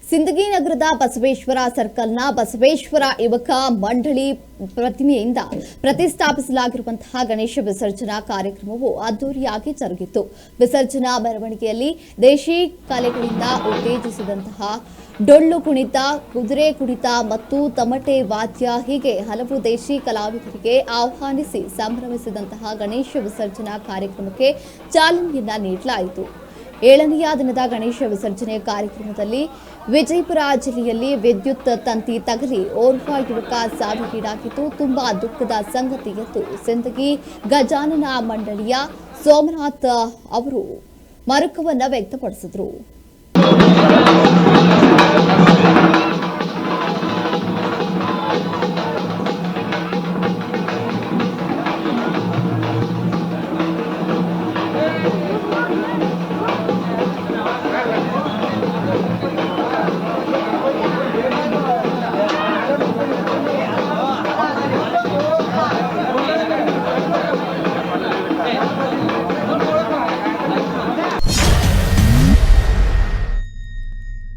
ಸಿಂದಗಿ ನಗರದ ಬಸವೇಶ್ವರ ಸರ್ಕಲ್ನ ಬಸವೇಶ್ವರ ಯುವಕ ಮಂಡಳಿ ಪ್ರತಿಮೆಯಿಂದ ಪ್ರತಿಷ್ಠಾಪಿಸಲಾಗಿರುವಂತಹ ಗಣೇಶ ವಿಸರ್ಜನಾ ಕಾರ್ಯಕ್ರಮವು ಅದ್ದೂರಿಯಾಗಿ ಜರುಗಿತು. ವಿಸರ್ಜನಾ ಮೆರವಣಿಗೆಯಲ್ಲಿ ದೇಶಿ ಕಲೆಗಳಿಂದ ಉತ್ತೇಜಿಸಿದಂತಹ ಡೊಳ್ಳು ಕುಣಿತ, ಕುದುರೆ ಕುಣಿತ ಮತ್ತು ತಮಟೆ ವಾದ್ಯ ಹೀಗೆ ಹಲವು ದೇಶಿ ಕಲಾವಿದರಿಗೆ ಆಹ್ವಾನಿಸಿ ಸಂಭ್ರಮಿಸಿದಂತಹ ಗಣೇಶ ವಿಸರ್ಜನಾ ಕಾರ್ಯಕ್ರಮಕ್ಕೆ ಚಾಲನೆಯನ್ನ ನೀಡಲಾಯಿತು. 7ನೇ ದಿನದ ಗಣೇಶ ವಿಸರ್ಜನೆ ಕಾರ್ಯಕ್ರಮದಲ್ಲಿ ವಿಜಯಪುರ ಜಿಲ್ಲೆಯಲ್ಲಿ ವಿದ್ಯುತ್ ತಂತಿ ತಗುಲಿ ಓರ್ವ ಯುವಕ ಸಾವಿಗೀಡಾಗಿದ್ದು ತುಂಬಾ ದುಃಖದ ಸಂಗತಿ ಎಂದು ಸಿಂದಗಿ ಗಜಾನನ ಮಂಡಳಿಯ ಸೋಮನಾಥ್ ಅವರು ಮರುಕವನ್ನ ವ್ಯಕ್ತಪಡಿಸಿದರು.